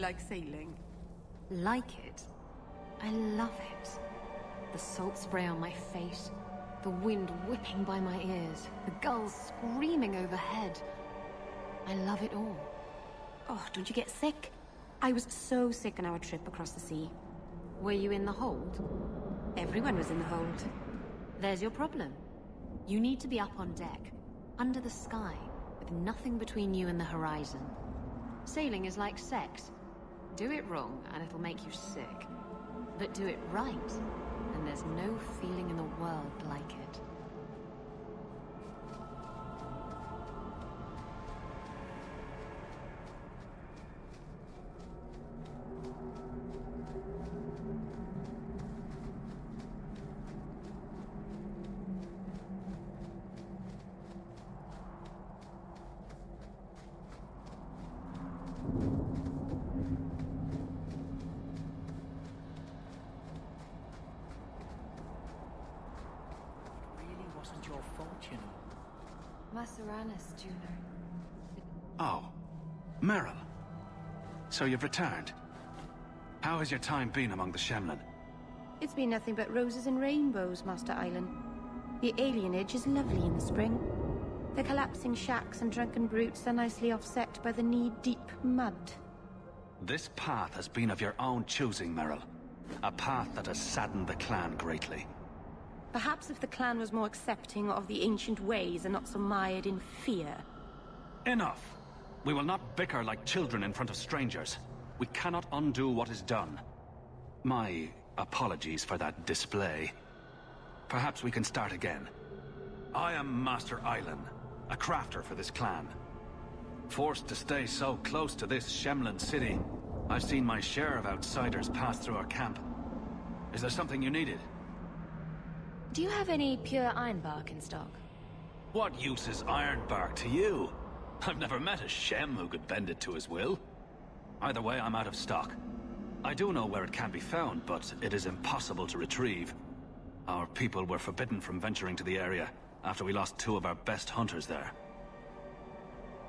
like sailing? Like it? I love it. The salt spray on my face, the wind whipping by my ears, the gulls screaming overhead. I love it all. Oh, don't you get sick? I was so sick on our trip across the sea. Were you in the hold? Everyone was in the hold. There's your problem. You need to be up on deck, under the sky, with nothing between you and the horizon. Sailing is like sex. Do it wrong, and it'll make you sick. But do it right, and there's no feeling in the world like it. Masaranis, Juno. Oh, Meryl. So you've returned. How has your time been among the Shemlin? It's been nothing but roses and rainbows, Master Island. The alienage is lovely in the spring. The collapsing shacks and drunken brutes are nicely offset by the knee-deep mud. This path has been of your own choosing, Meryl. A path that has saddened the clan greatly. Perhaps if the clan was more accepting of the ancient ways and not so mired in fear. Enough! We will not bicker like children in front of strangers. We cannot undo what is done. My apologies for that display. Perhaps we can start again. I am Master Island, a crafter for this clan. Forced to stay so close to this Shemlin city, I've seen my share of outsiders pass through our camp. Is there something you needed? Do you have any pure ironbark in stock? What use is ironbark to you? I've never met a Shem who could bend it to his will. Either way, I'm out of stock. I do know where it can be found, but it is impossible to retrieve. Our people were forbidden from venturing to the area after we lost 2 of our best hunters there.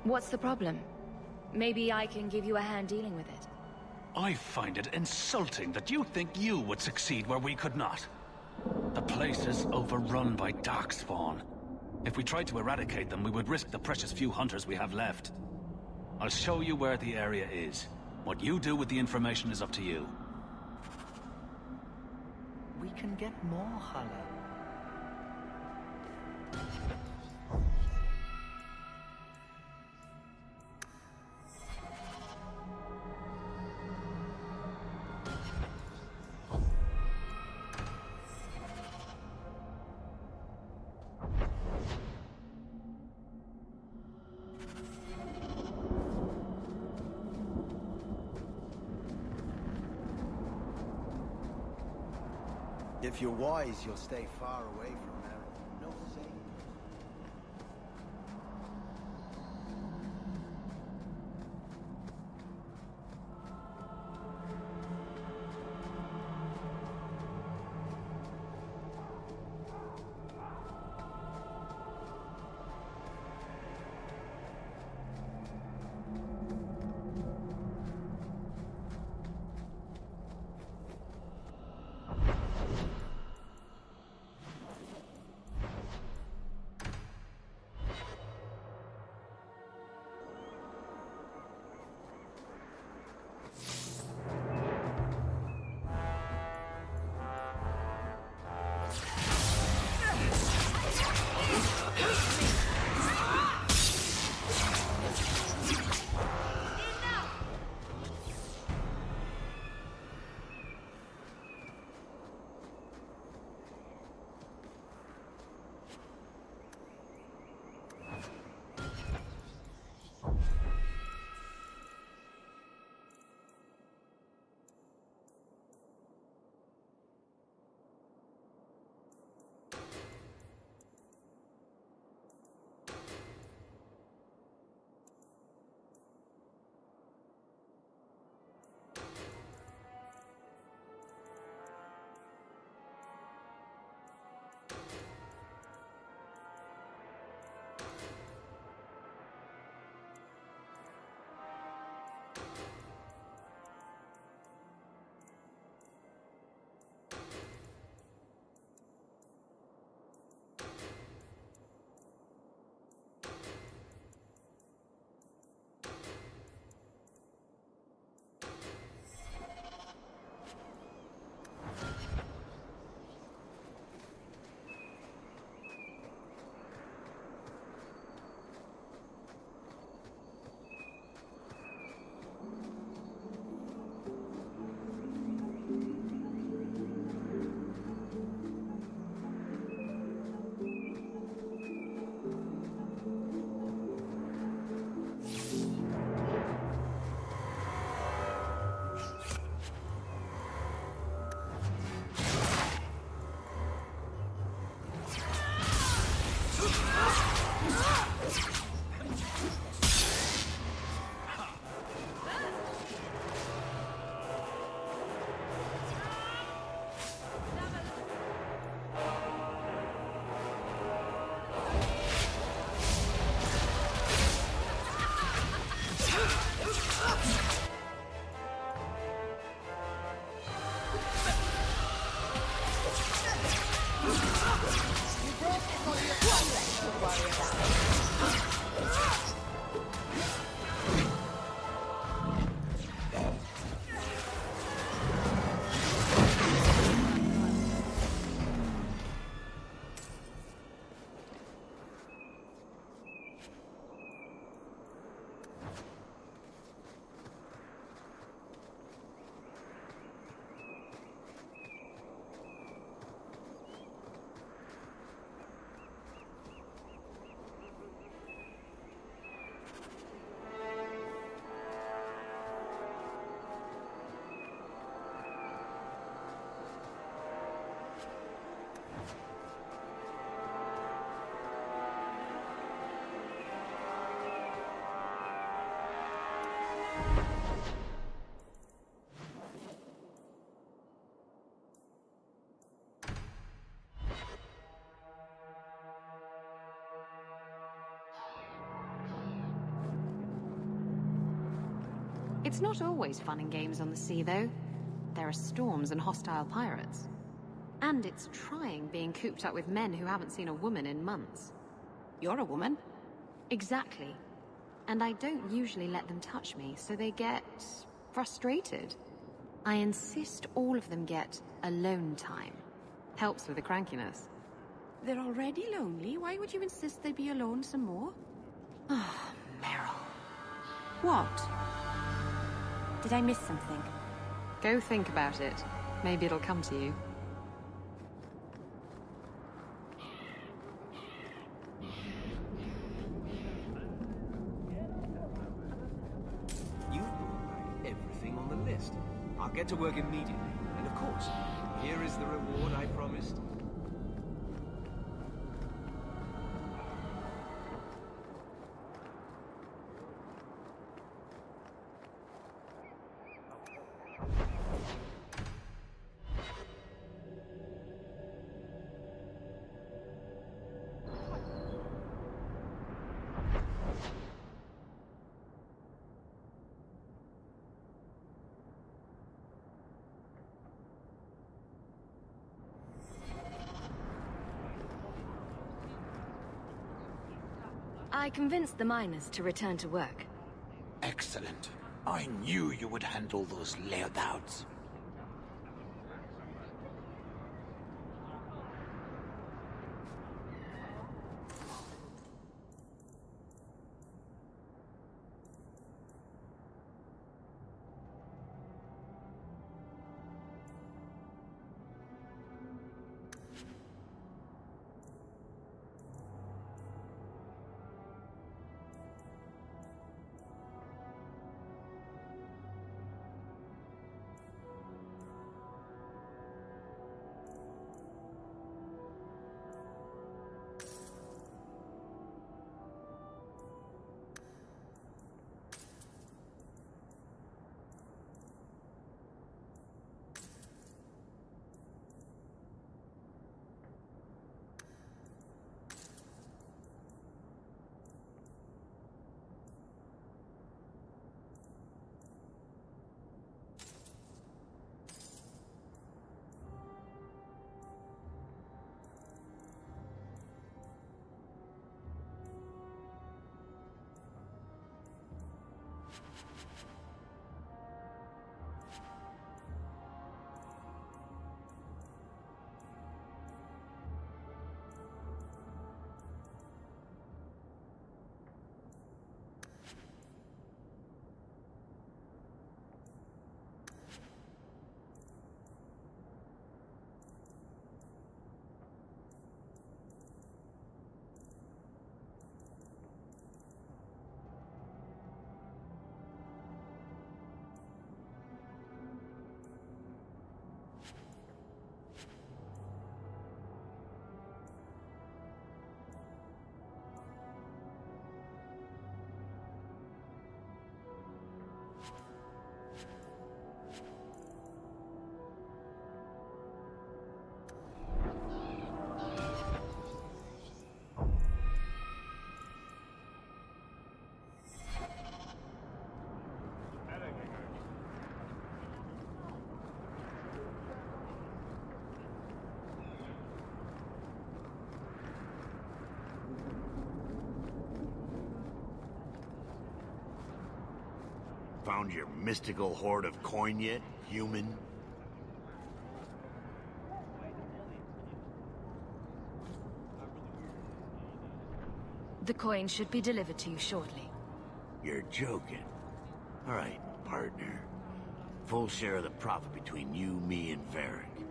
What's the problem? Maybe I can give you a hand dealing with it. I find it insulting that you think you would succeed where we could not. The place is overrun by darkspawn. If we tried to eradicate them, we would risk the precious few hunters we have left. I'll show you where the area is. What you do with the information is up to you. We can get more, Hala. If you're wise, you'll stay far away from Marian. No saying. It's not always fun and games on the sea, though. There are storms and hostile pirates. And it's trying being cooped up with men who haven't seen a woman in months. You're a woman? Exactly. And I don't usually let them touch me, so they get frustrated. I insist all of them get alone time. Helps with the crankiness. They're already lonely. Why would you insist they be alone some more? Ah, Meryl. What? Did I miss something? Go think about it. Maybe it'll come to you. You've brought back everything on the list. I'll get to work immediately. And of course, here is the reward I promised. I convinced the miners to return to work. Excellent. I knew you would handle those layouts. Found your mystical hoard of coin yet, human? The coin should be delivered to you shortly. You're joking. All right, partner. Full share of the profit between you, me, and Varric.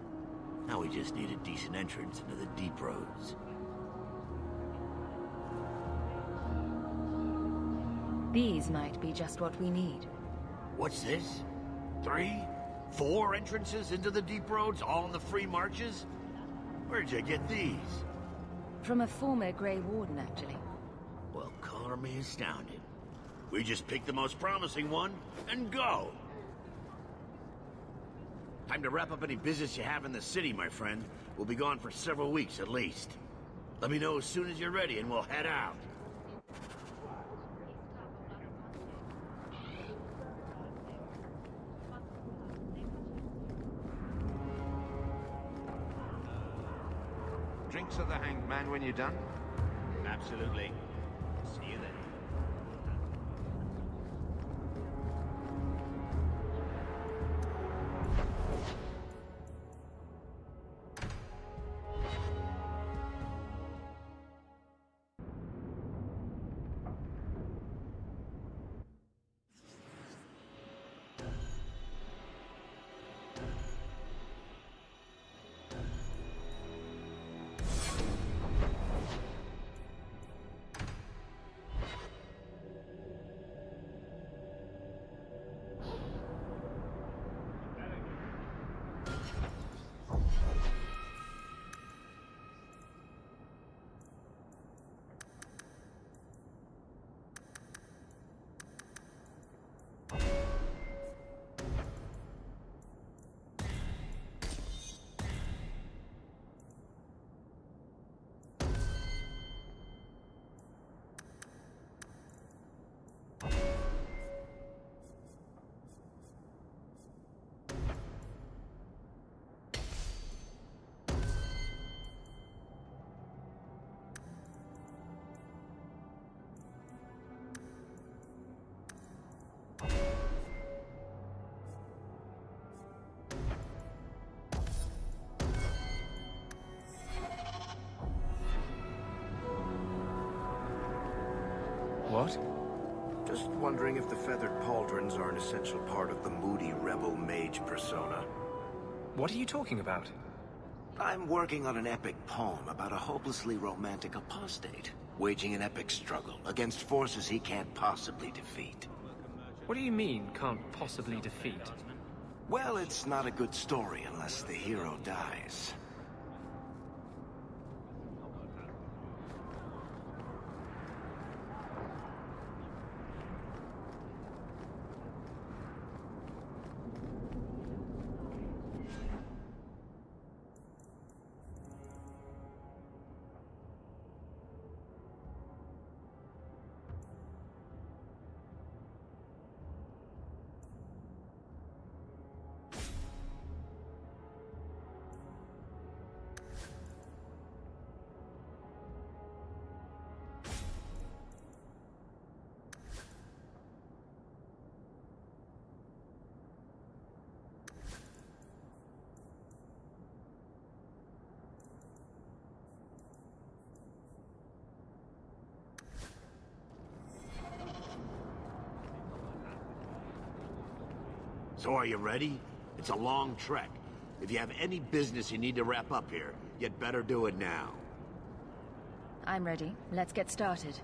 Now we just need a decent entrance into the deep roads. These might be just what we need. What's this? 3? 4 entrances into the deep roads, all in the free marches? Where'd you get these? From a former Grey Warden, actually. Well, color me astounded. We just pick the most promising one and go. Time to wrap up any business you have in the city, my friend. We'll be gone for several weeks at least. Let me know as soon as you're ready and we'll head out. Drinks at the Hanged Man when you're done? Absolutely. See you then. What? Just wondering if the feathered pauldrons are an essential part of the moody rebel mage persona. What are you talking about? I'm working on an epic poem about a hopelessly romantic apostate, waging an epic struggle against forces he can't possibly defeat. What do you mean, can't possibly defeat? Well, it's not a good story unless the hero dies. So are you ready? It's a long trek. If you have any business you need to wrap up here, you'd better do it now. I'm ready. Let's get started.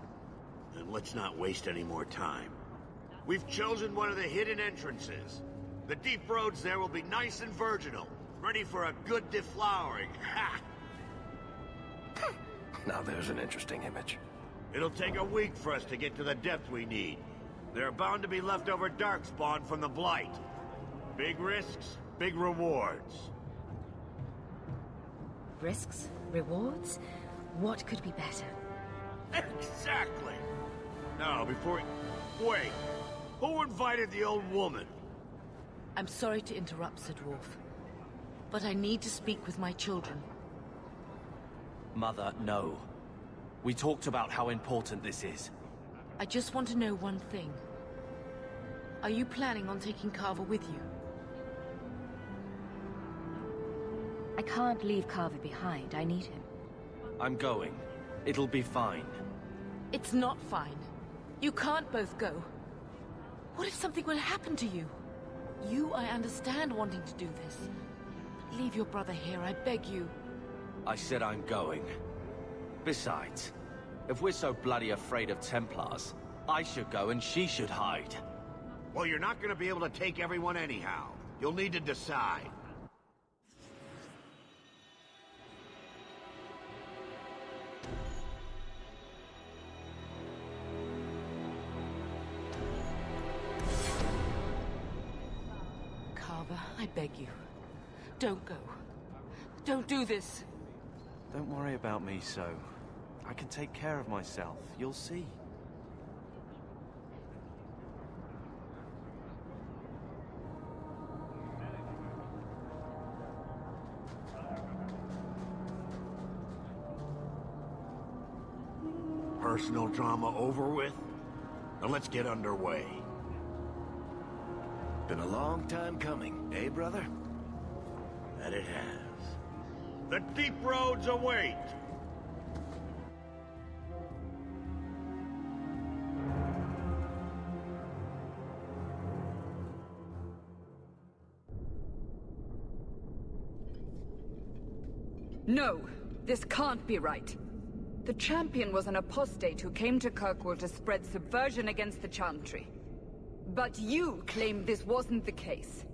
And let's not waste any more time. We've chosen one of the hidden entrances. The deep roads there will be nice and virginal, ready for a good deflowering. Ha! Now there's an interesting image. It'll take a week for us to get to the depth we need. There are bound to be leftover darkspawn from the Blight. Big risks, big rewards. Risks? Rewards? What could be better? Exactly! Now, before... Wait! Who invited the old woman? I'm sorry to interrupt, Sir Dwarf, but I need to speak with my children. Mother, no. We talked about how important this is. I just want to know one thing. Are you planning on taking Carver with you? I can't leave Carver behind. I need him. I'm going. It'll be fine. It's not fine. You can't both go. What if something will happen to you? You, I understand wanting to do this. But leave your brother here, I beg you. I said I'm going. Besides, if we're so bloody afraid of Templars, I should go and she should hide. Well, you're not gonna be able to take everyone anyhow. You'll need to decide. Carver, I beg you. Don't go. Don't do this. Don't worry about me, so. I can take care of myself. You'll see. Personal drama over with? Now let's get underway. Been a long time coming, eh, brother? That it has. The deep roads await! No, this can't be right. The champion was an apostate who came to Kirkwall to spread subversion against the Chantry. But you claim this wasn't the case.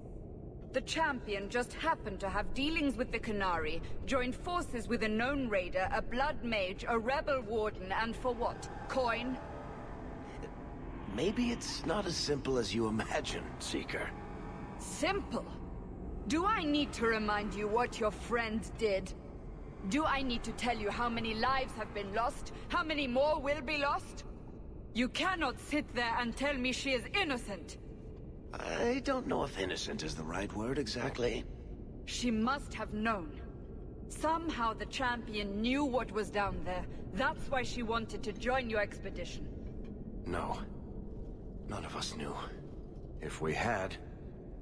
The champion just happened to have dealings with the Canary, joined forces with a known raider, a blood mage, a rebel warden, and for what? Coin? Maybe it's not as simple as you imagine, Seeker. Simple? Do I need to remind you what your friend did? Do I need to tell you how many lives have been lost? How many more will be lost? You cannot sit there and tell me she is innocent. I don't know if innocent is the right word exactly. She must have known. Somehow the champion knew what was down there. That's why she wanted to join your expedition. No. None of us knew. If we had,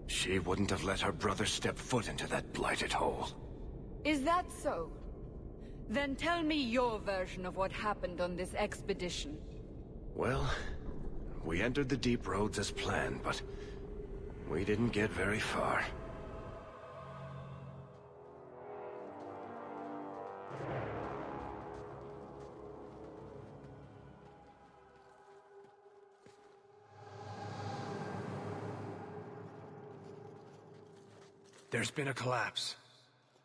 she wouldn't have let her brother step foot into that blighted hole. Is that so? Then tell me your version of what happened on this expedition. Well, we entered the deep roads as planned, but we didn't get very far. There's been a collapse.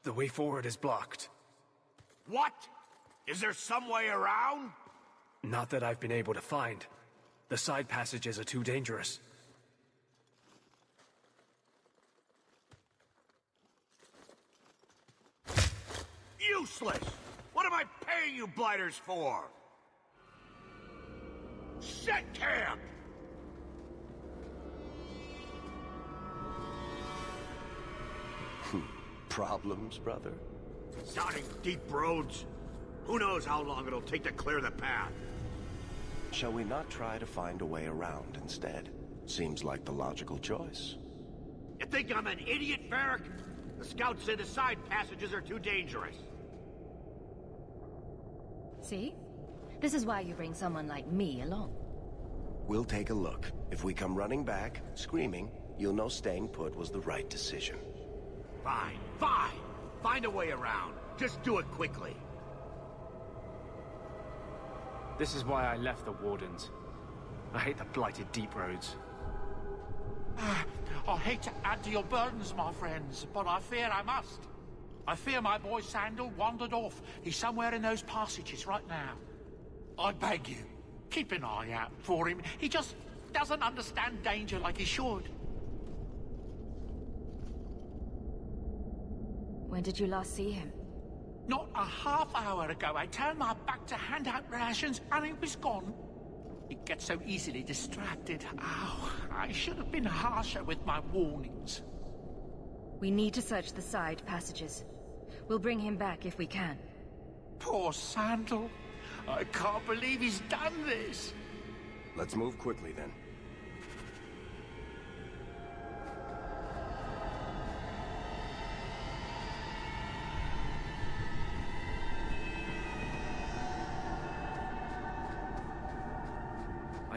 The way forward is blocked. What? Is there some way around? Not that I've been able to find. The side passages are too dangerous. Useless! What am I paying you blighters for? Set camp! Problems, brother? Sounding deep roads. Who knows how long it'll take to clear the path? Shall we not try to find a way around instead? Seems like the logical choice. You think I'm an idiot, Varric? The scouts say the side passages are too dangerous. See? This is why you bring someone like me along. We'll take a look. If we come running back, screaming, you'll know staying put was the right decision. Fine, fine! Find a way around. Just do it quickly. This is why I left the Wardens. I hate the blighted deep roads. I hate to add to your burdens, my friends, but I fear I must. I fear my boy Sandal wandered off. He's somewhere in those passages right now. I beg you, keep an eye out for him. He just doesn't understand danger like he should. When did you last see him? Not a half hour ago. I turned my back to hand out rations, and he was gone. He gets so easily distracted. Oh, I should have been harsher with my warnings. We need to search the side passages. We'll bring him back if we can. Poor Sandal. I can't believe he's done this. Let's move quickly then.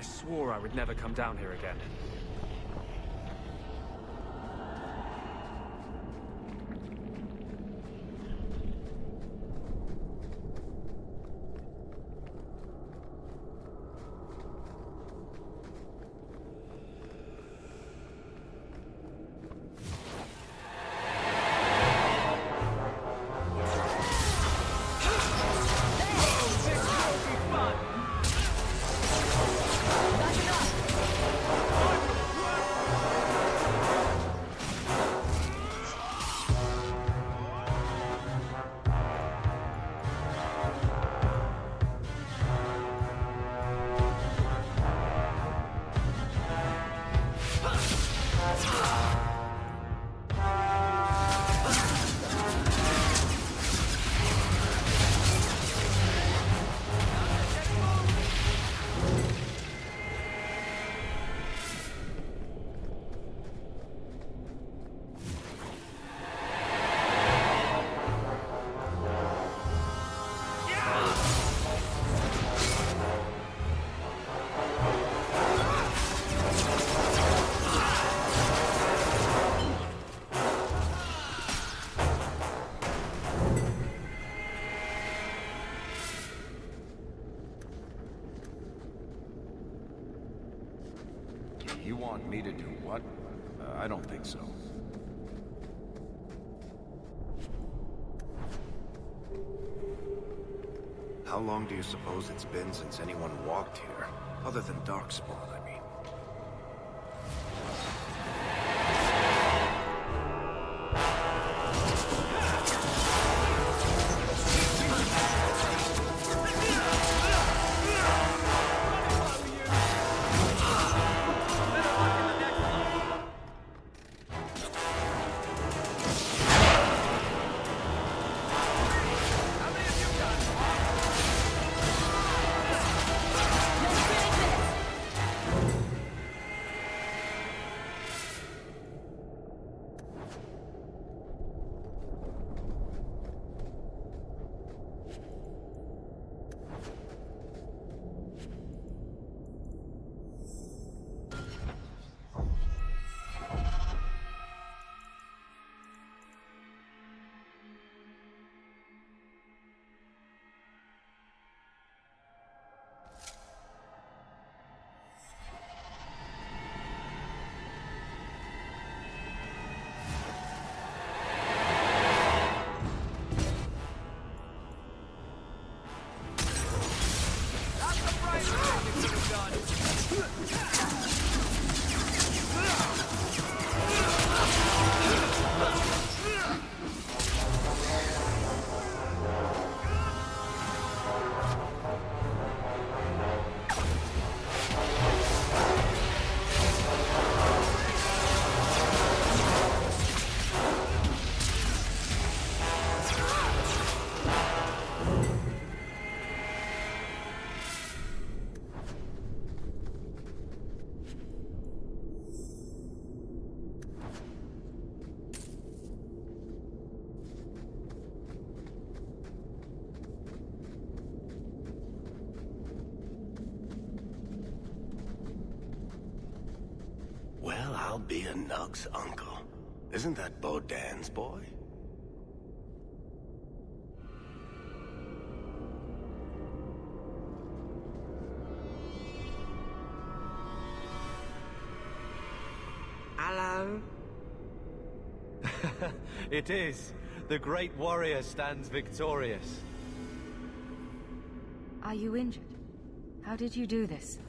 swore I would never come down here again. You want me to do what? I don't think so. How long do you suppose it's been since anyone walked here? Other than Darkspawn, I mean. Well, I'll be a Nug's uncle. Isn't that Bodan's boy? Hello? It is. The great warrior stands victorious. Are you injured? How did you do this?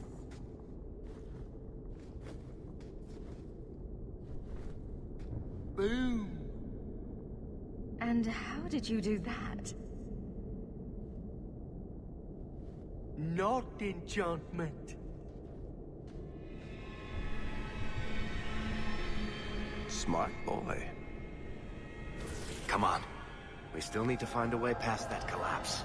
Boom! And how did you do that? Not enchantment. Smart boy. Come on. We still need to find a way past that collapse.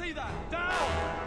See that? Down!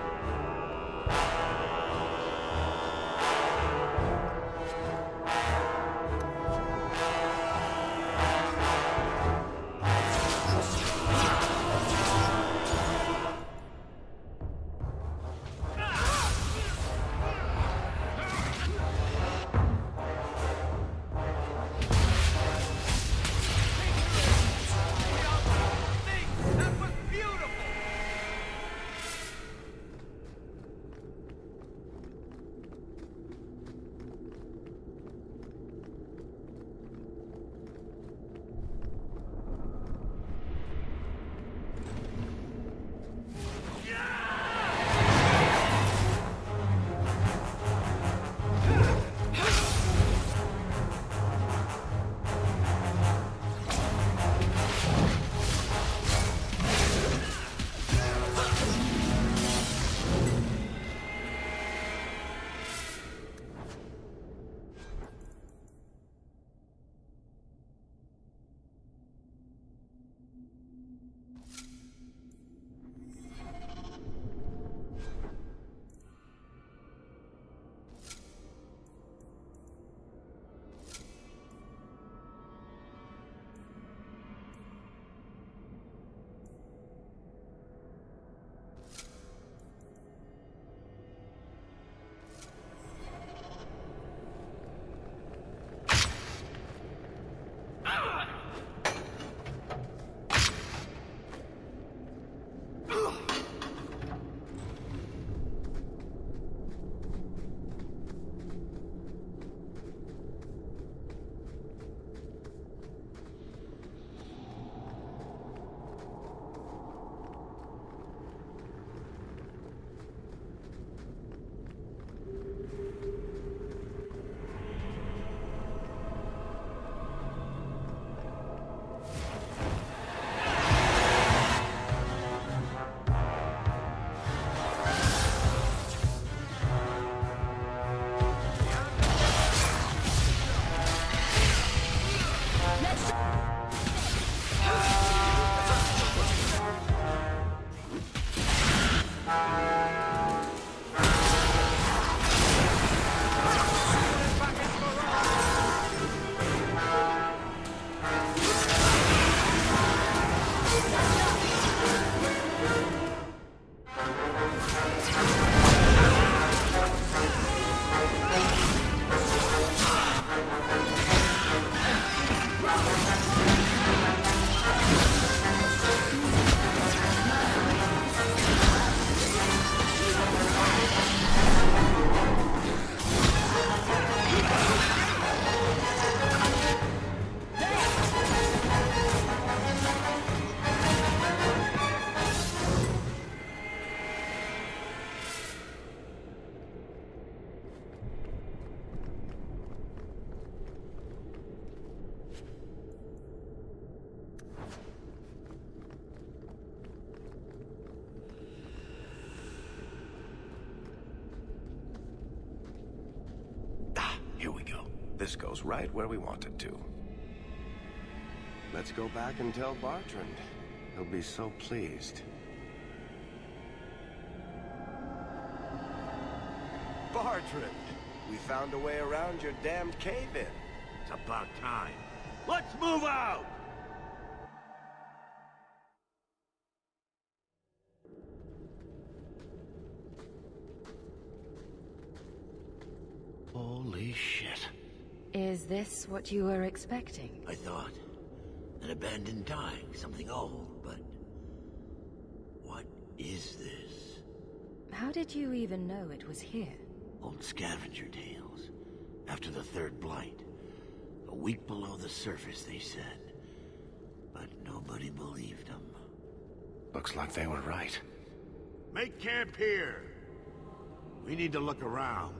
This goes right where we want it to. Let's go back and tell Bartrand. He'll be so pleased. Bartrand! We found a way around your damned cave-in. It's about time. Let's move out! Holy shit. Is this what you were expecting? I thought. An abandoned dike, something old, but... what is this? How did you even know it was here? Old scavenger tales. After the third blight. A week below the surface, they said. But nobody believed them. Looks like they were right. Make camp here! We need to look around.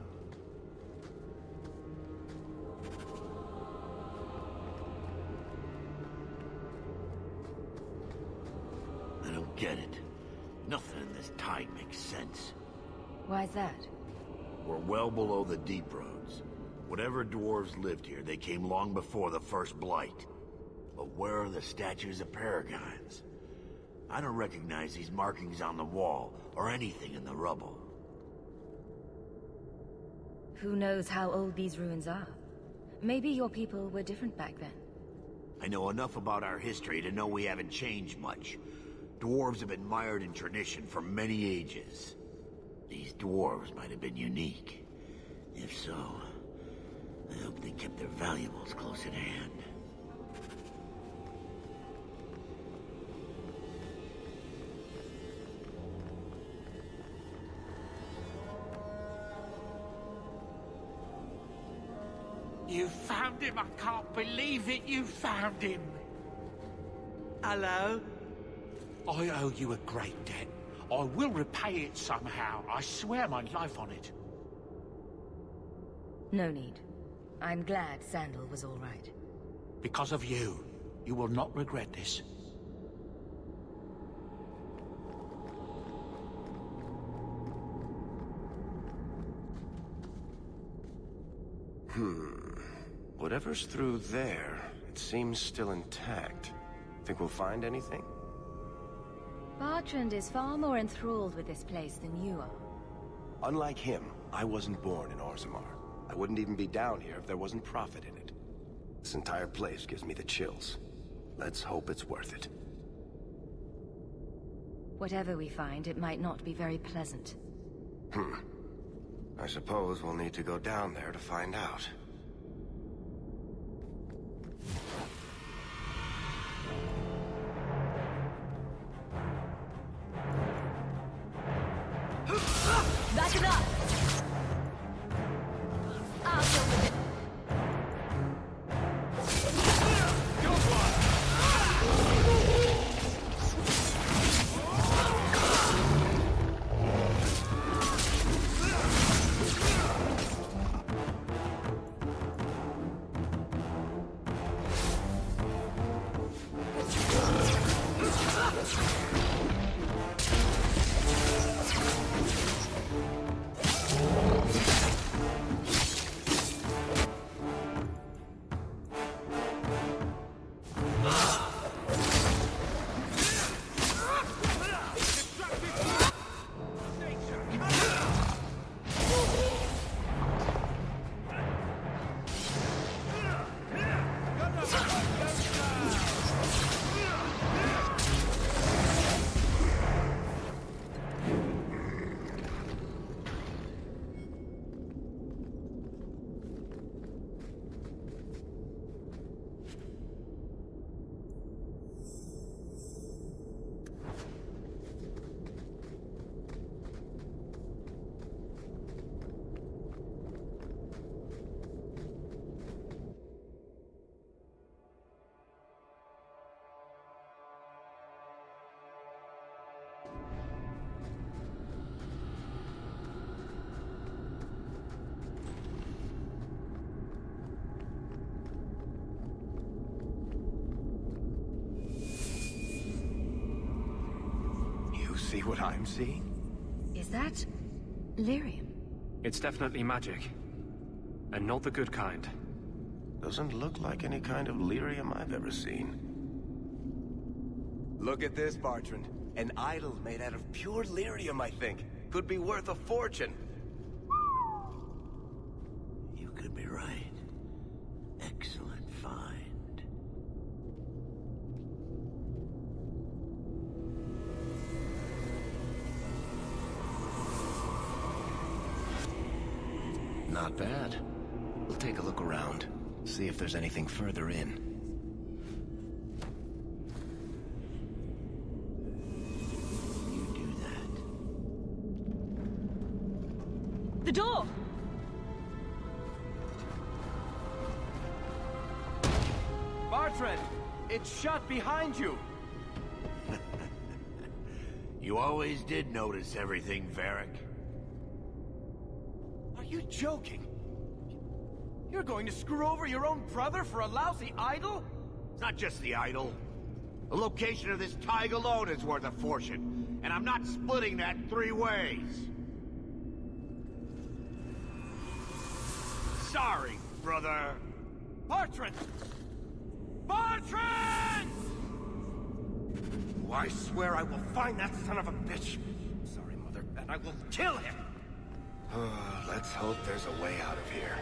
I don't get it. Nothing in this tide makes sense. Why's that? We're well below the deep roads. Whatever dwarves lived here, they came long before the first blight. But where are the statues of paragons? I don't recognize these markings on the wall, or anything in the rubble. Who knows how old these ruins are? Maybe your people were different back then. I know enough about our history to know we haven't changed much. Dwarves have been mired in tradition for many ages. These dwarves might have been unique. If so, I hope they kept their valuables close at hand. You found him! I can't believe it! You found him! Hello? I owe you a great debt. I will repay it somehow. I swear my life on it. No need. I'm glad Sandal was all right. Because of you. You will not regret this. Whatever's through there, it seems still intact. Think we'll find anything? Bertrand is far more enthralled with this place than you are. Unlike him, I wasn't born in Orzammar. I wouldn't even be down here if there wasn't profit in it. This entire place gives me the chills. Let's hope it's worth it. Whatever we find, it might not be very pleasant. I suppose we'll need to go down there to find out. That's enough! I'll deal with it. See what I'm seeing? Is that lyrium? It's definitely magic. And not the good kind. Doesn't look like any kind of lyrium I've ever seen. Look at this, Bertrand. An idol made out of pure lyrium, I think. Could be worth a fortune. You could be right. Excellent find. Not bad. We'll take a look around, see if there's anything further in. You do that. The door! Bertrand! It's shut behind you! You always did notice everything, Varric. Are you joking? You're going to screw over your own brother for a lousy idol? It's not just the idol. The location of this tag alone is worth a fortune, and I'm not splitting that 3 ways. Sorry, brother. Bertrand! Bertrand! I swear I will find that son of a bitch. Sorry, Mother, and I will kill him. Let's hope there's a way out of here.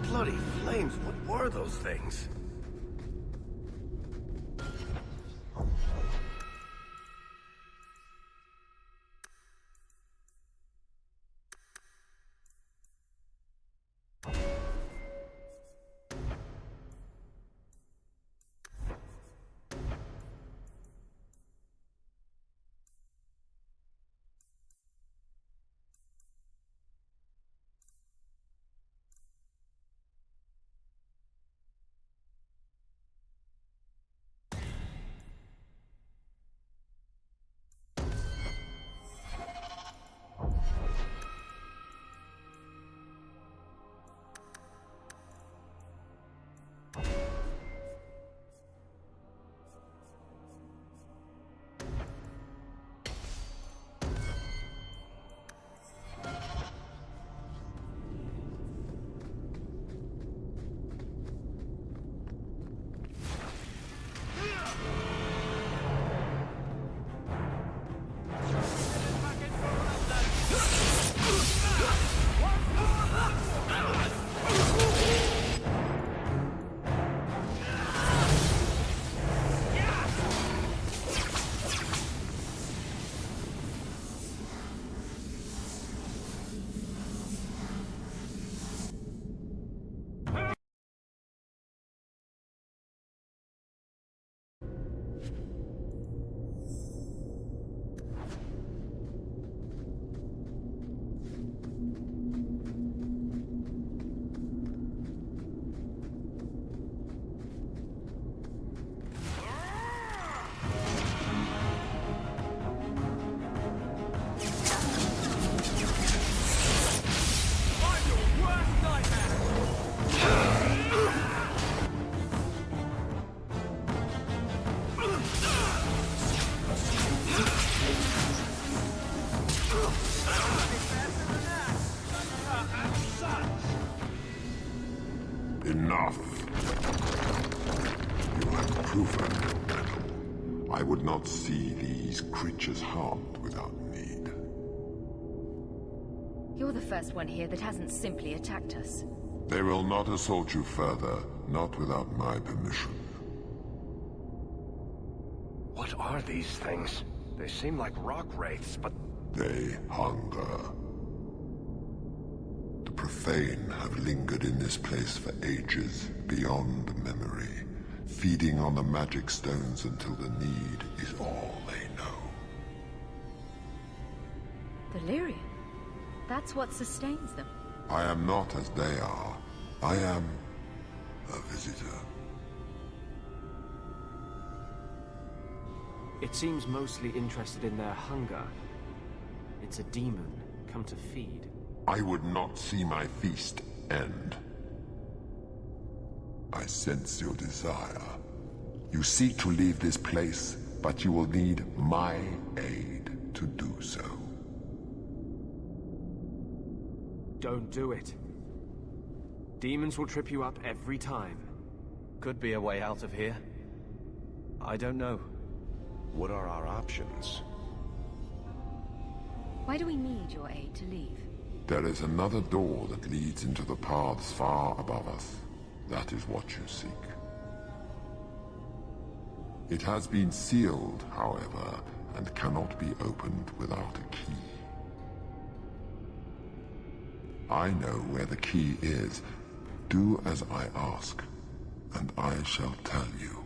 Bloody flames, what were those things? Enough. You have proven your mettle. I would not see these creatures harmed without need. You're the first one here that hasn't simply attacked us. They will not assault you further, not without my permission. What are these things? They seem like rock wraiths, but... They hunger. The profane have lingered in this place for ages, beyond memory, feeding on the magic stones until the need is all they know. The lyrium? That's what sustains them. I am not as they are. I am a visitor. It seems mostly interested in their hunger. It's a demon, come to feed. I would not see my feast end. I sense your desire. You seek to leave this place, but you will need my aid to do so. Don't do it. Demons will trip you up every time. Could be a way out of here. I don't know. What are our options? Why do we need your aid to leave? There is another door that leads into the paths far above us. That is what you seek. It has been sealed, however, and cannot be opened without a key. I know where the key is. Do as I ask, and I shall tell you.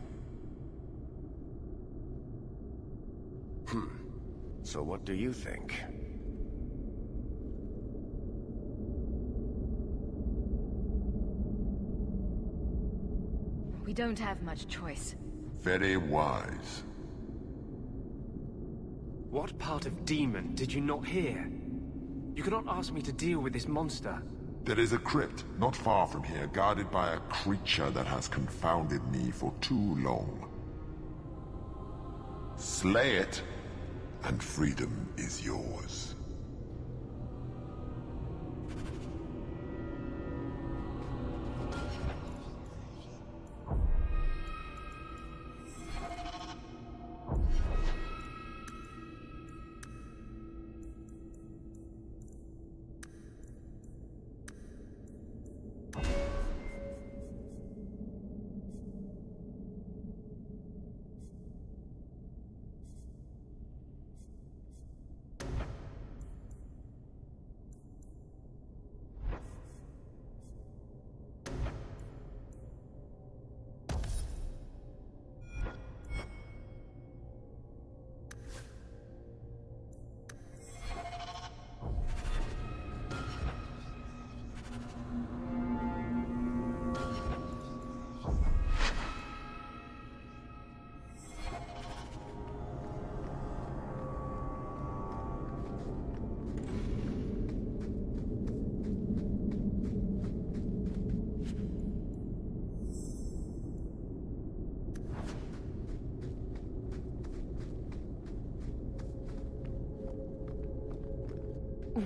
So what do you think? We don't have much choice. Very wise. What part of demon did you not hear? You cannot ask me to deal with this monster. There is a crypt not far from here, guarded by a creature that has confounded me for too long. Slay it, and freedom is yours.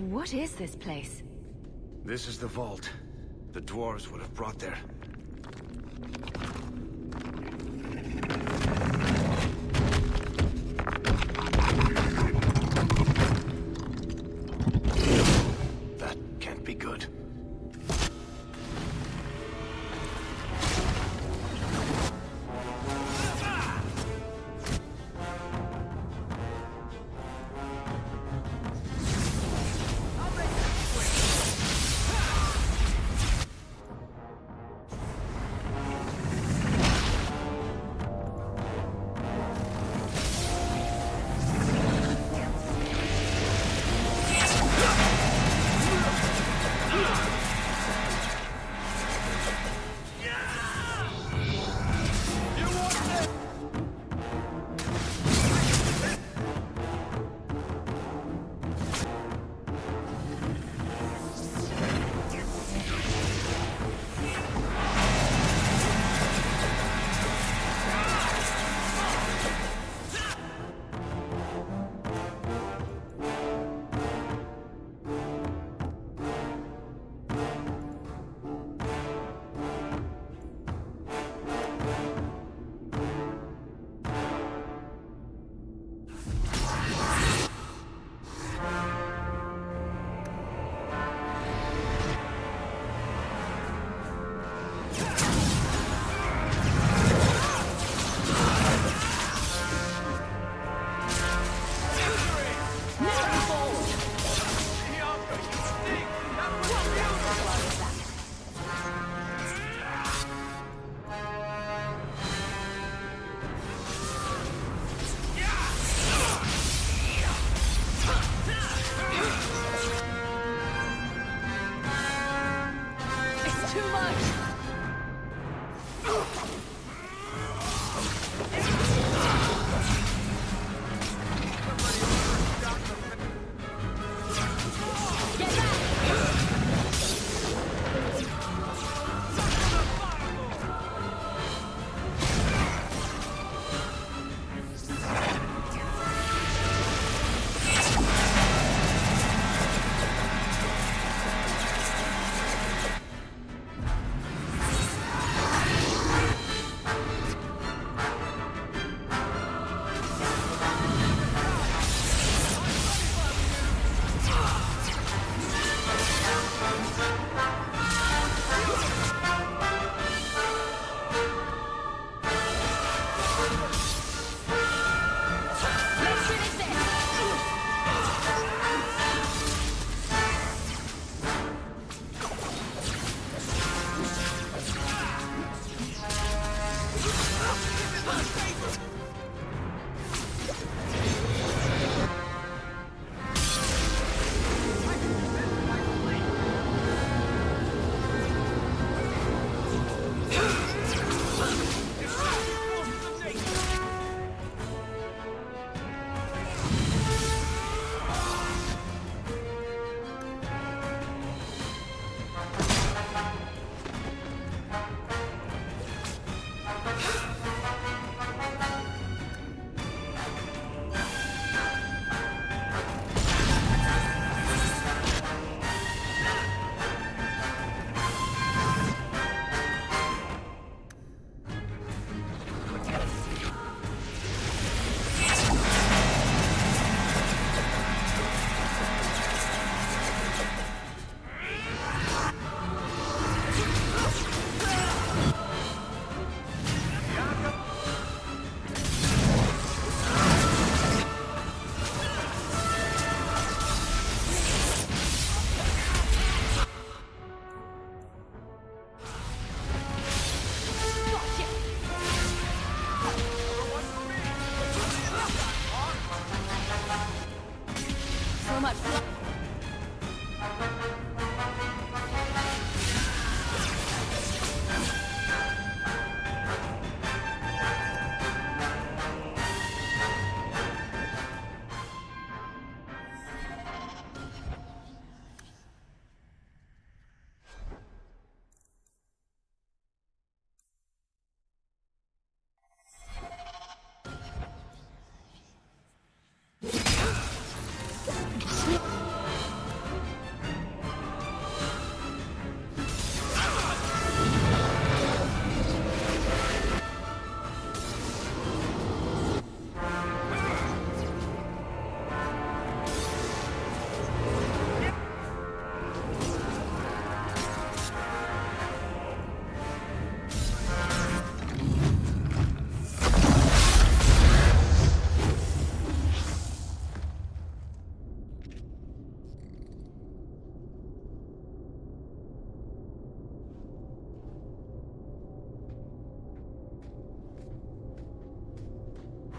What is this place? This is the vault. The dwarves would have brought their... That can't be good.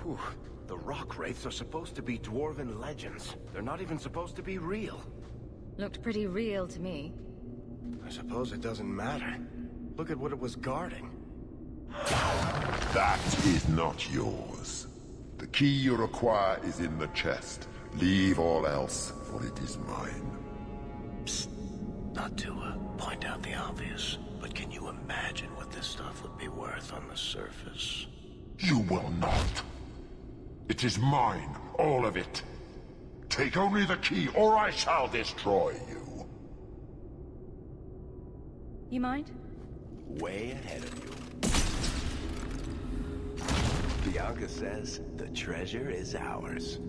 Whew. The rock wraiths are supposed to be dwarven legends. They're not even supposed to be real. Looked pretty real to me. I suppose it doesn't matter. Look at what it was guarding. That is not yours. The key you require is in the chest. Leave all else, for it is mine. Psst. Not to point out the obvious, but can you imagine what this stuff would be worth on the surface? You will not. It is mine, all of it. Take only the key, or I shall destroy you. You mind? Way ahead of you. Bianca says the treasure is ours.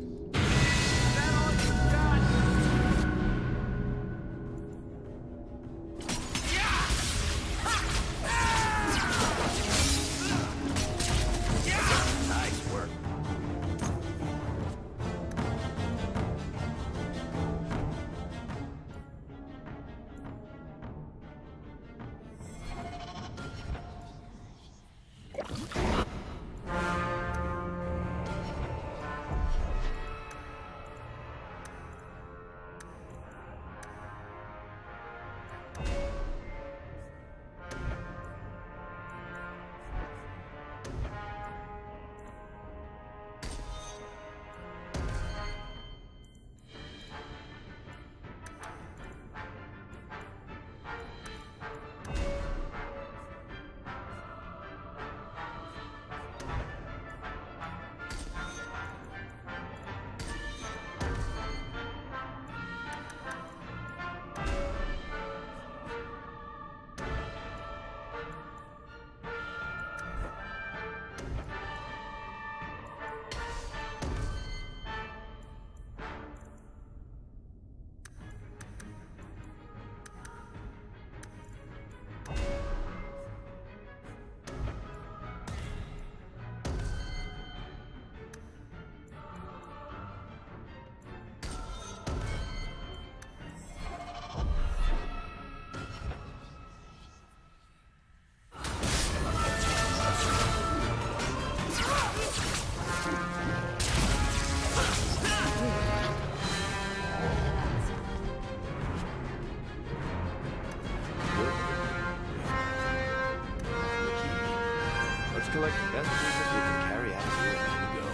Best business we can carry out here and go.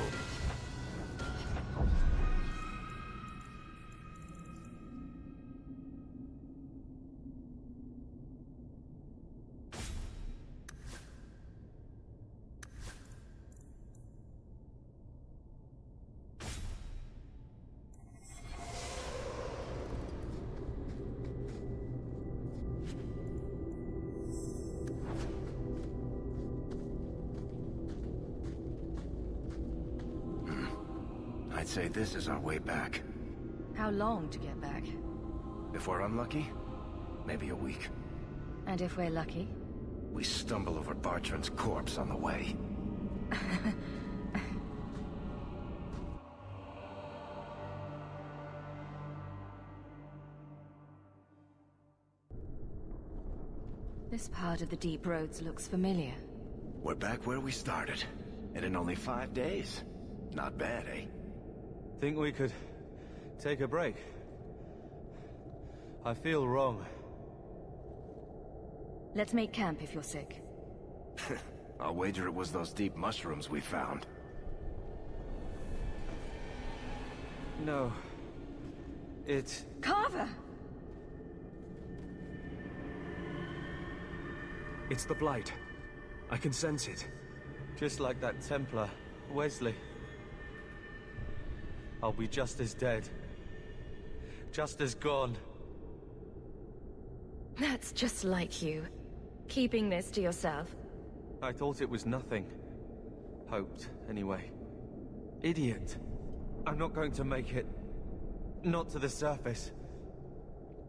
I'd say this is our way back. How long to get back? If we're unlucky, maybe a week. And if we're lucky? We stumble over Bartrand's corpse on the way. This part of the deep roads looks familiar. We're back where we started. And in only 5 days. Not bad, eh? Think we could take a break? I feel wrong. Let's make camp if you're sick. I'll wager it was those deep mushrooms we found. No. It... Carver! It's the Blight. I can sense it. Just like that Templar, Wesley. I'll be just as dead. Just as gone. That's just like you. Keeping this to yourself. I thought it was nothing. Hoped, anyway. Idiot. I'm not going to make it. Not to the surface.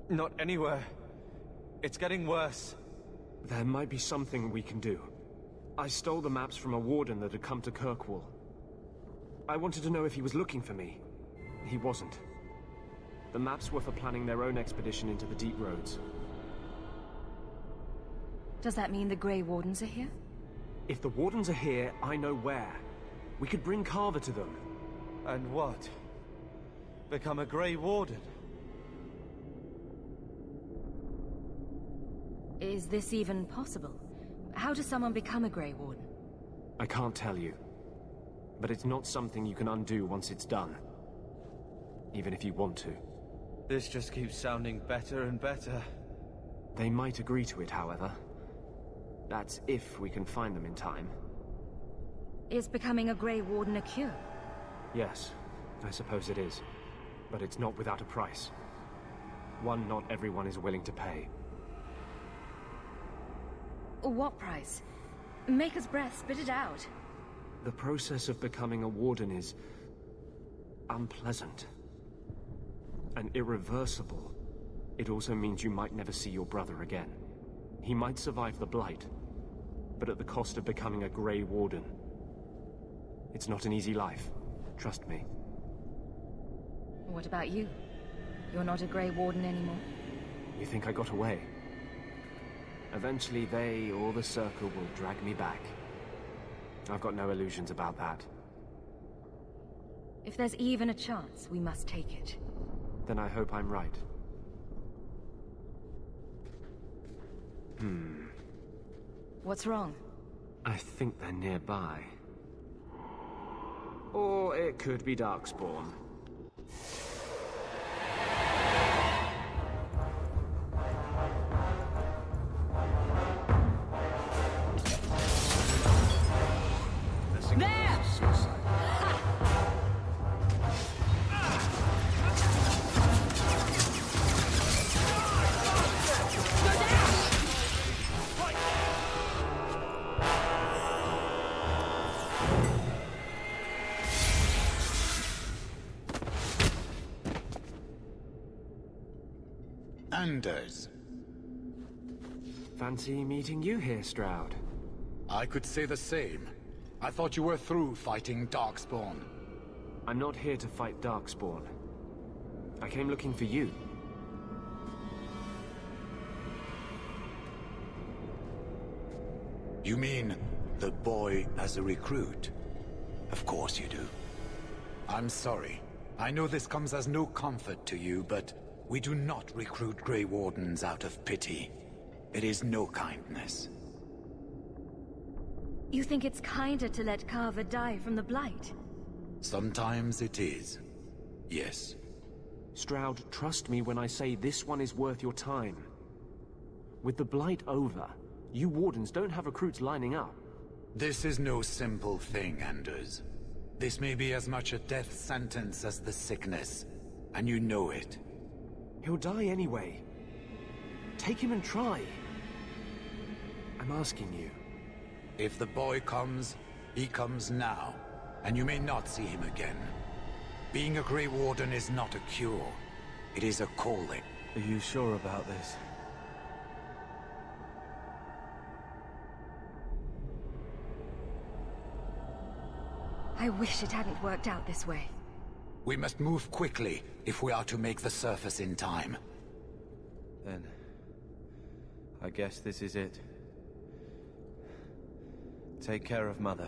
Not anywhere. It's getting worse. There might be something we can do. I stole the maps from a warden that had come to Kirkwall. I wanted to know if he was looking for me. He wasn't. The maps were for planning their own expedition into the deep roads. Does that mean the Grey Wardens are here? If the Wardens are here, I know where. We could bring Carver to them. And what? Become a Grey Warden? Is this even possible? How does someone become a Grey Warden? I can't tell you. But it's not something you can undo once it's done. Even if you want to. This just keeps sounding better and better. They might agree to it, however. That's if we can find them in time. Is becoming a Grey Warden a cure? Yes, I suppose it is. But it's not without a price. One not everyone is willing to pay. What price? Maker's breath, spit it out. The process of becoming a warden is... unpleasant. And irreversible. It also means you might never see your brother again. He might survive the Blight, but at the cost of becoming a Grey Warden. It's not an easy life, trust me. What about you? You're not a Grey Warden anymore? You think I got away? Eventually they, or the Circle, will drag me back. I've got no illusions about that. If there's even a chance, we must take it. Then I hope I'm right. What's wrong? I think they're nearby. Or it could be Darkspawn. Anders. Fancy meeting you here, Stroud. I could say the same. I thought you were through fighting Darkspawn. I'm not here to fight Darkspawn. I came looking for you. You mean the boy as a recruit? Of course you do. I'm sorry. I know this comes as no comfort to you, but we do not recruit Grey Wardens out of pity. It is no kindness. You think it's kinder to let Carver die from the Blight? Sometimes it is. Yes. Stroud, trust me when I say this one is worth your time. With the Blight over, you Wardens don't have recruits lining up. This is no simple thing, Anders. This may be as much a death sentence as the sickness, and you know it. He'll die anyway. Take him and try. I'm asking you. If the boy comes, he comes now, and you may not see him again. Being a Grey Warden is not a cure. It is a calling. Are you sure about this? I wish it hadn't worked out this way. We must move quickly if we are to make the surface in time. Then... I guess this is it. Take care of Mother.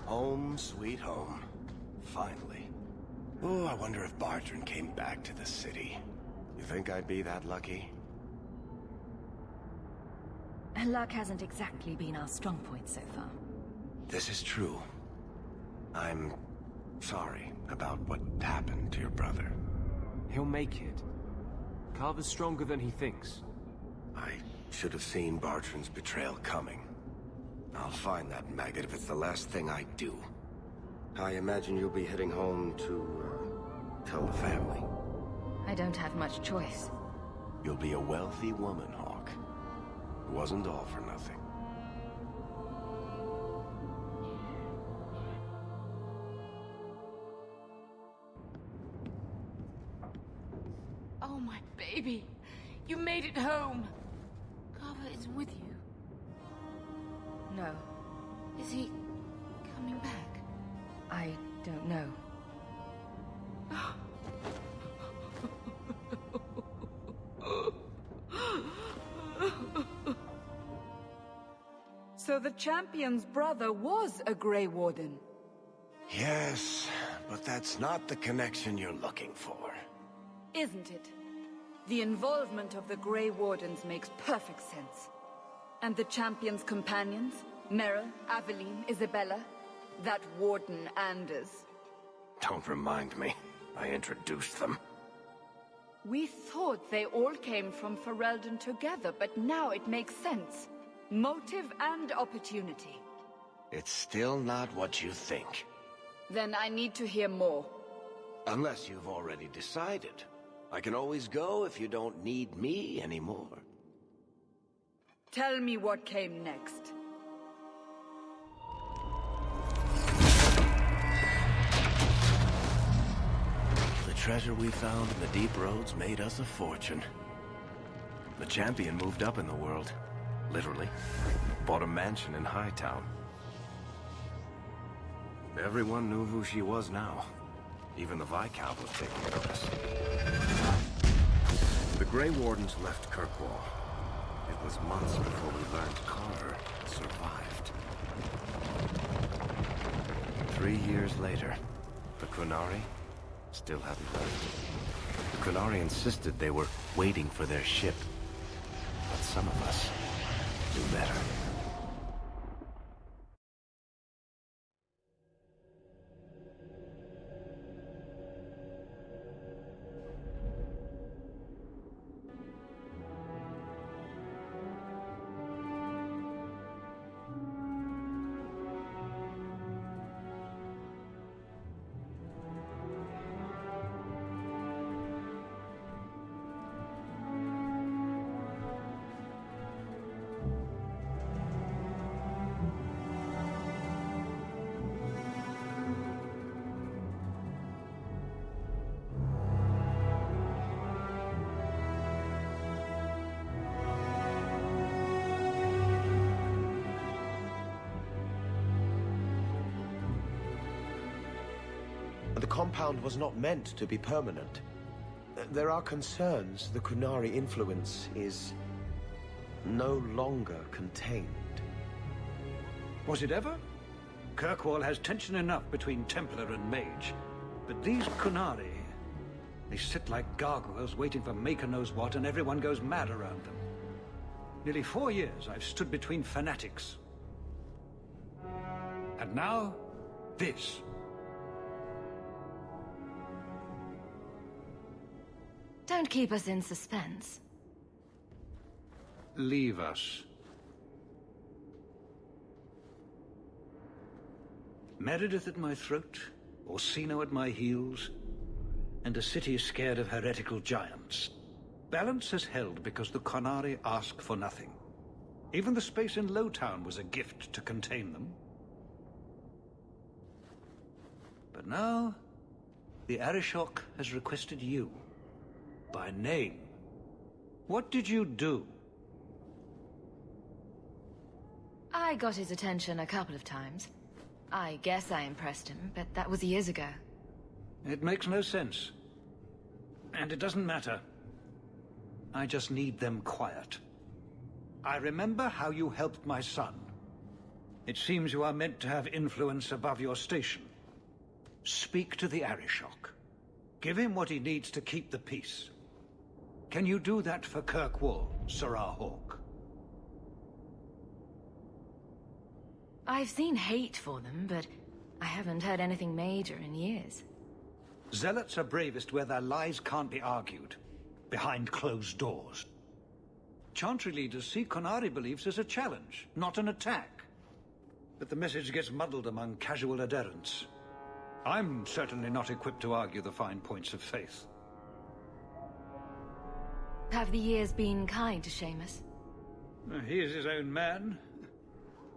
Home, sweet home. Finally. Oh, I wonder if Bartrand came back to the city. You think I'd be that lucky? Luck hasn't exactly been our strong point so far. This is true. I'm sorry about what happened to your brother. He'll make it. Carver's stronger than he thinks. I should have seen Bartrand's betrayal coming. I'll find that maggot if it's the last thing I do. I imagine you'll be heading home to, tell the family. I don't have much choice. You'll be a wealthy woman, Hawke. It wasn't all for nothing. Oh, my baby. You made it home. Carver is with you. No. Is he coming back? I don't know. So the champion's brother was a Grey Warden? Yes, but that's not the connection you're looking for. Isn't it? The involvement of the Grey Wardens makes perfect sense. And the champion's companions? Merrill, Aveline, Isabella? That Warden Anders? Don't remind me. I introduced them. We thought they all came from Ferelden together, but now it makes sense. Motive and opportunity. It's still not what you think. Then I need to hear more. Unless you've already decided. I can always go if you don't need me anymore. Tell me what came next. The treasure we found in the deep roads made us a fortune. The champion moved up in the world. Literally. Bought a mansion in Hightown. Everyone knew who she was now. Even the Viscount was taking notice. The Grey Wardens left Kirkwall. It was months before we learned Carver survived. 3 years later, the Qunari still hadn't left. The Qunari insisted they were waiting for their ship. But some of us knew better. The compound was not meant to be permanent. There are concerns the Qunari influence is no longer contained. Was it ever? Kirkwall has tension enough between Templar and Mage. But these Qunari, they sit like gargoyles waiting for Maker knows what, and everyone goes mad around them. Nearly 4 years I've stood between fanatics. And now, this. Don't keep us in suspense. Leave us. Meredith at my throat, Orsino at my heels, and a city scared of heretical giants. Balance has held because the Qunari ask for nothing. Even the space in Lowtown was a gift to contain them. But now, the Arishok has requested you. By name. What did you do? I got his attention a couple of times. I guess I impressed him, but that was years ago. It makes no sense. And it doesn't matter. I just need them quiet. I remember how you helped my son. It seems you are meant to have influence above your station. Speak to the Arishok. Give him what he needs to keep the peace. Can you do that for Kirkwall, Marian Hawke? I've seen hate for them, but I haven't heard anything major in years. Zealots are bravest where their lies can't be argued, behind closed doors. Chantry leaders see Qunari beliefs as a challenge, not an attack. But the message gets muddled among casual adherents. I'm certainly not equipped to argue the fine points of faith. Have the years been kind to Seamus? He is his own man.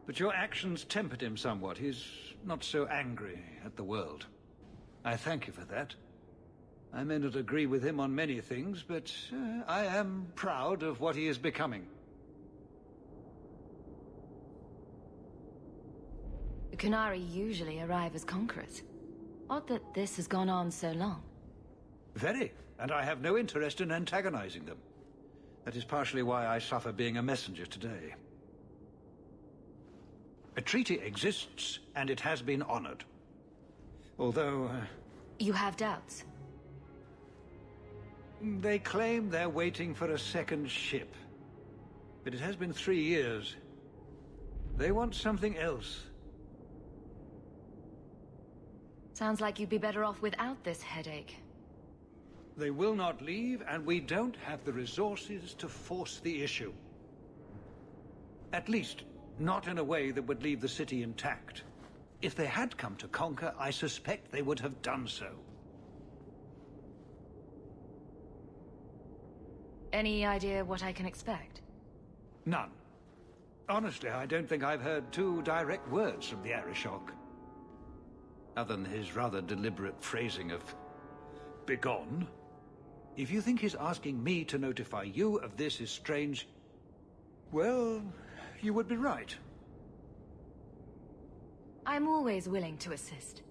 But your actions tempered him somewhat. He's not so angry at the world. I thank you for that. I may not agree with him on many things, but I am proud of what he is becoming. The Qunari usually arrive as conquerors. Odd that this has gone on so long. Very, and I have no interest in antagonizing them. That is partially why I suffer being a messenger today. A treaty exists, and it has been honored. Although... You have doubts? They claim they're waiting for a second ship. But it has been 3 years. They want something else. Sounds like you'd be better off without this headache. They will not leave, and we don't have the resources to force the issue. At least, not in a way that would leave the city intact. If they had come to conquer, I suspect they would have done so. Any idea what I can expect? None. Honestly, I don't think I've heard 2 direct words from the Arishok. Other than his rather deliberate phrasing of begone. If you think his asking me to notify you of this is strange, well, you would be right. I'm always willing to assist.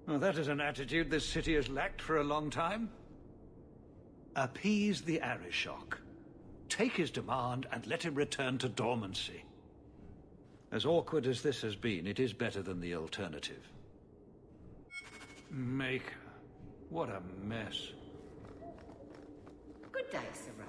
Well, that is an attitude this city has lacked for a long time. Appease the Arishok. Take his demand and let him return to dormancy. As awkward as this has been, it is better than the alternative. Maker. What a mess. Good day, Sarah.